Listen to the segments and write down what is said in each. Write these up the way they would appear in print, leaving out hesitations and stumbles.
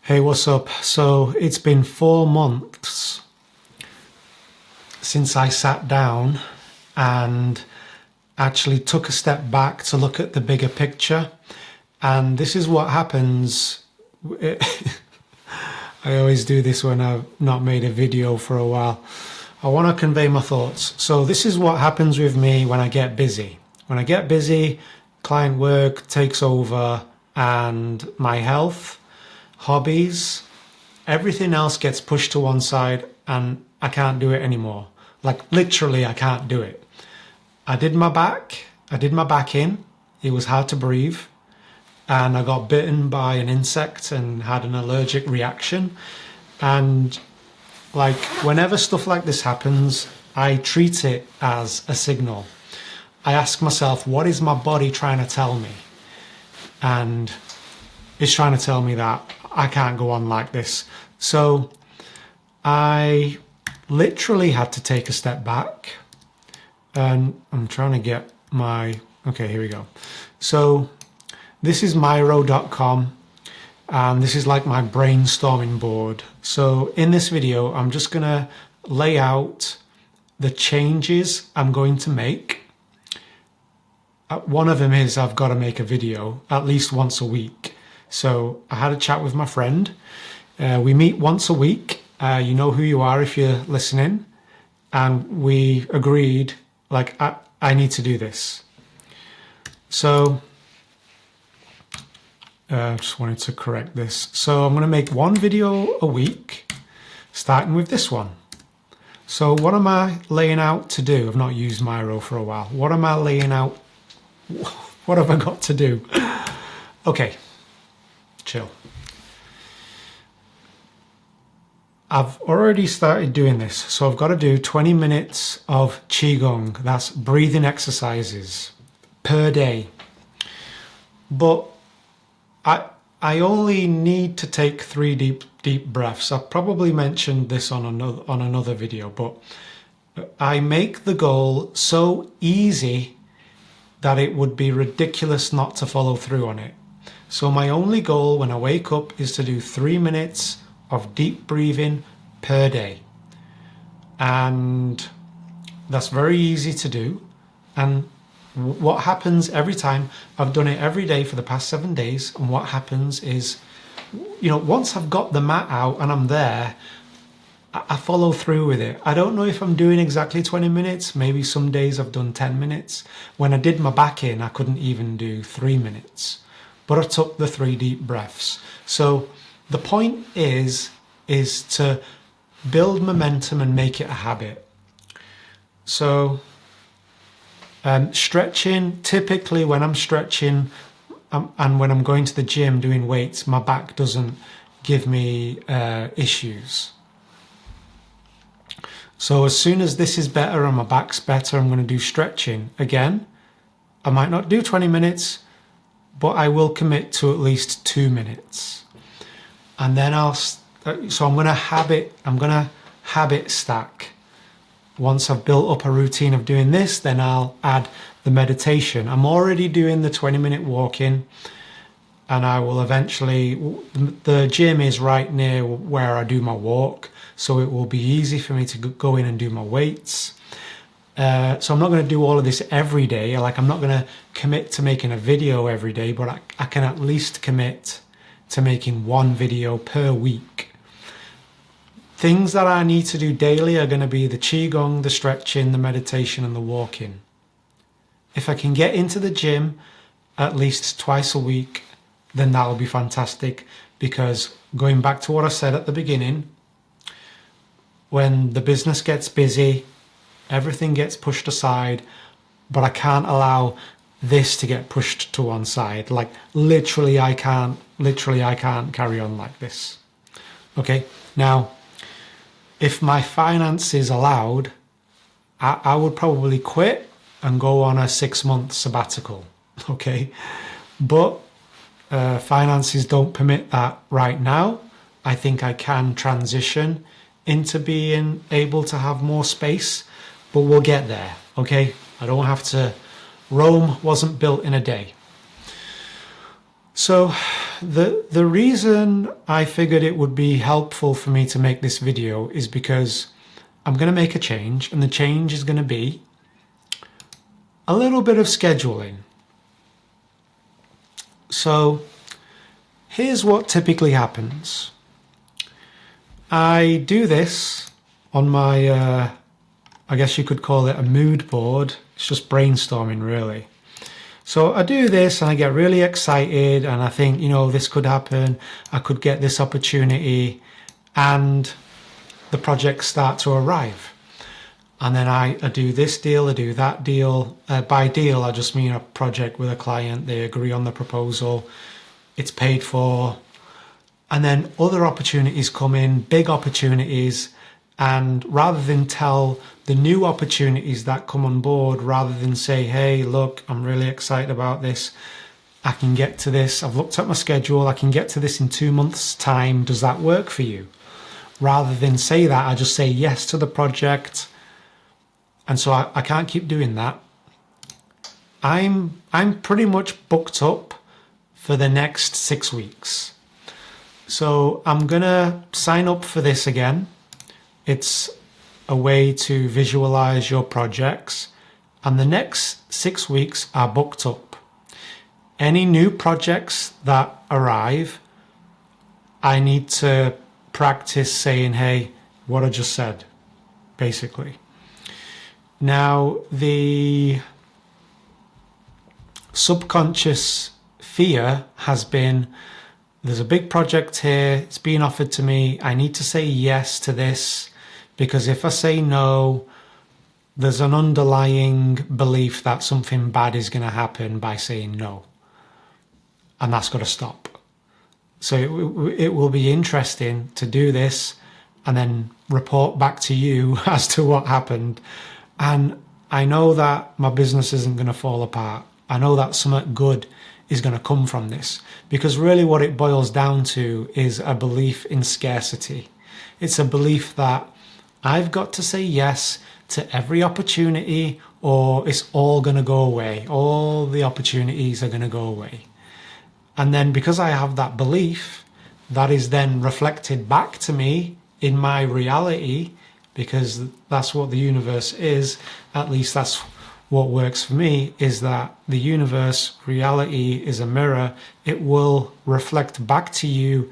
Hey, what's up? So it's been 4 months since I sat down and actually took a step back to look at the bigger picture. And this is what happens. I always do this when I've not made a video for a while. I want to convey my thoughts. So this is what happens with me when I get busy. When I get busy, client work takes over and my health, hobbies, everything else gets pushed to one side and I can't do it anymore. Like literally I can't do it. I did my back in. It was hard to breathe and I got bitten by an insect and had an allergic reaction. And like whenever stuff like this happens, I treat it as a signal. I ask myself, what is my body trying to tell me? And it's trying to tell me that I can't go on like this. So I literally had to take a step back and I'm trying to get okay, here we go. So this is Miro.com and this is like my brainstorming board. So in this video, I'm just gonna lay out the changes I'm going to make. One of them is I've got to make a video at least once a week. So I had a chat with my friend. We meet once a week. You know who you are if you're listening. And we agreed, like, I need to do this. So I just wanted to correct this. So I'm going to make one video a week, starting with this one. So what am I laying out to do? I've not used Miro for a while. What am I laying out? What have I got to do? Okay, chill. I've already started doing this. So I've got to do 20 minutes of Qigong. That's breathing exercises per day. But I only need to take 3 deep breaths. I've probably mentioned this on another video, but I make the goal so easy that it would be ridiculous not to follow through on it. So my only goal when I wake up is to do 3 minutes of deep breathing per day. And that's very easy to do. And what happens every time, I've done it every day for the past 7 days. And what happens is, once I've got the mat out and I'm there, I follow through with it. I don't know if I'm doing exactly 20 minutes. Maybe some days I've done 10 minutes. When I did my back in, I couldn't even do 3 minutes. But I took the 3 deep breaths. So the point is to build momentum and make it a habit. So stretching, typically when I'm stretching and when I'm going to the gym doing weights, my back doesn't give me issues. So as soon as this is better and my back's better, I'm going to do stretching again. I might not do 20 minutes, but I will commit to at least 2 minutes. And then I'm going to habit stack. Once I've built up a routine of doing this, then I'll add the meditation. I'm already doing the 20-minute walking and I will eventually, the gym is right near where I do my walk. So it will be easy for me to go in and do my weights. So I'm not going to do all of this every day. Like I'm not going to commit to making a video every day, but I can at least commit to making 1 video per week. Things that I need to do daily are going to be the Qigong, the stretching, the meditation and the walking. If I can get into the gym at least twice a week, then that'll be fantastic, because going back to what I said at the beginning, when the business gets busy, everything gets pushed aside, but I can't allow this to get pushed to one side. Like literally I can't carry on like this. Okay, now, if my finances allowed, I would probably quit and go on a 6-month sabbatical, okay? But finances don't permit that right now. I think I can transition into being able to have more space, but we'll get there, okay? I don't have to, Rome wasn't built in a day. So the reason I figured it would be helpful for me to make this video is because I'm going to make a change, and the change is going to be a little bit of scheduling. So here's what typically happens. I do this on my, I guess you could call it a mood board. It's just brainstorming, really. So I do this and I get really excited and I think, you know, this could happen. I could get this opportunity, and the projects start to arrive. And then I do this deal, I do that deal. By deal, I just mean a project with a client. They agree on the proposal. It's paid for. And then other opportunities come in, big opportunities. And rather than tell the new opportunities that come on board, rather than say, hey, look, I'm really excited about this. I can get to this. I've looked at my schedule. I can get to this in 2 months' time. Does that work for you? Rather than say that, I just say yes to the project. And so I can't keep doing that. I'm pretty much booked up for the next 6 weeks. So I'm gonna sign up for this again. It's a way to visualize your projects, and the next 6 weeks are booked up. Any new projects that arrive, I need to practice saying, hey, what I just said, basically. Now, the subconscious fear has been, there's a big project here, it's being offered to me, I need to say yes to this, because if I say no, there's an underlying belief that something bad is going to happen by saying no. And that's got to stop. So it will be interesting to do this and then report back to you as to what happened. And I know that my business isn't going to fall apart. I know that something good is going to come from this, because really what it boils down to is a belief in scarcity. It's a belief that I've got to say yes to every opportunity or it's all going to go away. All the opportunities are going to go away. And then because I have that belief, that is then reflected back to me in my reality, because that's what the universe is. At least that's what works for me, is that the universe, reality, is a mirror. It will reflect back to you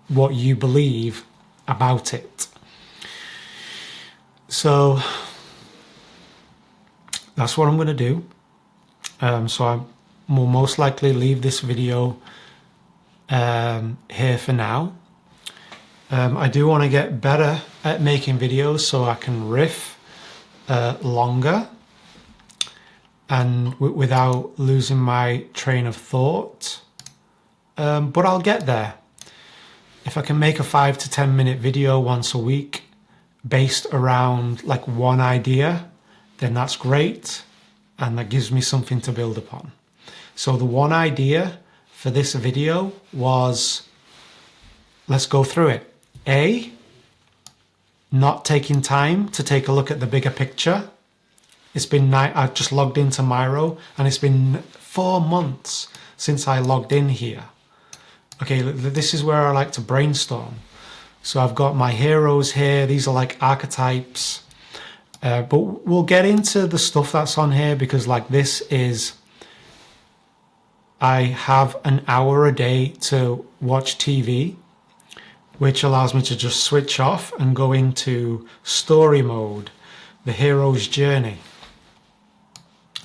what you believe about it. So that's what I'm going to do. So I will most likely leave this video here for now. I do want to get better at making videos so I can riff longer and without losing my train of thought. But I'll get there. If I can make a 5 to 10 minute video once a week based around like one idea, then that's great. And that gives me something to build upon. So the one idea for this video was, let's go through it. A, not taking time to take a look at the bigger picture. It's been, I just logged into Miro and it's been 4 months since I logged in here. Okay, this is where I like to brainstorm. So I've got my heroes here. These are like archetypes. But we'll get into the stuff that's on here, because like this is, I have an hour a day to watch TV, which allows me to just switch off and go into story mode, the hero's journey.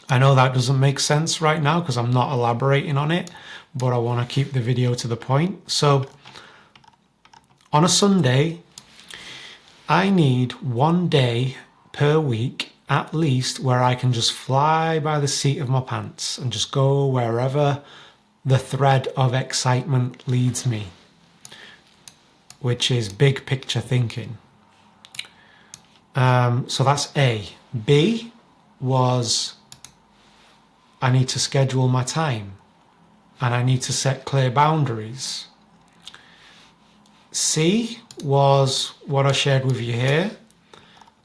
I know that doesn't make sense right now because I'm not elaborating on it, but I want to keep the video to the point. So on a Sunday, I need 1 day per week at least where I can just fly by the seat of my pants and just go wherever the thread of excitement leads me, which is big picture thinking. So that's A. B was, I need to schedule my time and I need to set clear boundaries. C was what I shared with you here.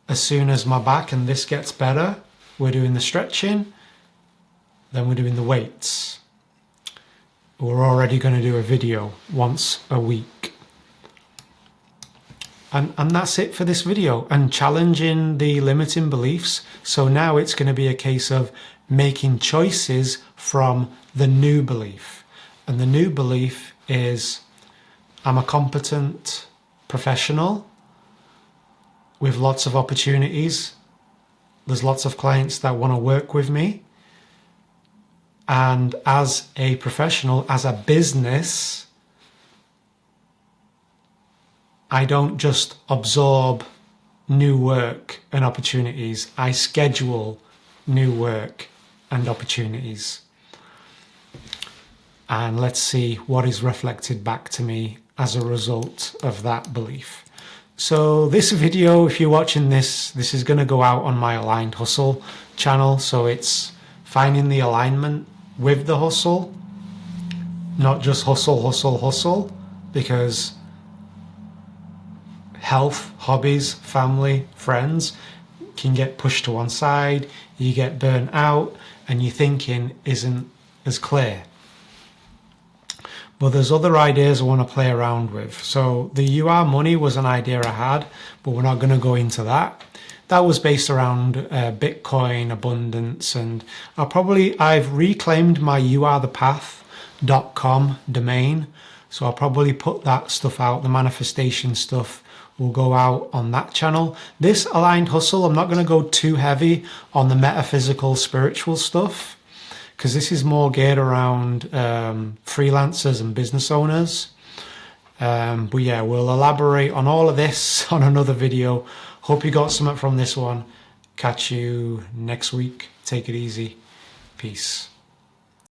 As soon as my back and this gets better, we're doing the stretching, then we're doing the weights. We're already going to do a video once a week. And that's it for this video, and challenging the limiting beliefs. So now it's going to be a case of making choices from the new belief. And the new belief is, I'm a competent professional with lots of opportunities. There's lots of clients that want to work with me. And as a professional, as a business, I don't just absorb new work and opportunities. I schedule new work and opportunities. And let's see what is reflected back to me as a result of that belief. So this video, if you're watching this is going to go out on my Aligned Hustle channel. So it's finding the alignment with the hustle, not just hustle, because health, hobbies, family, friends can get pushed to one side, you get burnt out, and your thinking isn't as clear. But there's other ideas I want to play around with. So the You Are Money was an idea I had, but we're not going to go into that. That was based around Bitcoin, abundance, and I've reclaimed my youarethepath.com domain. So I'll probably put that stuff out, the manifestation stuff will go out on that channel. This Aligned Hustle, I'm not going to go too heavy on the metaphysical, spiritual stuff, because this is more geared around freelancers and business owners. But yeah, we'll elaborate on all of this on another video. Hope you got something from this one. Catch you next week. Take it easy. Peace.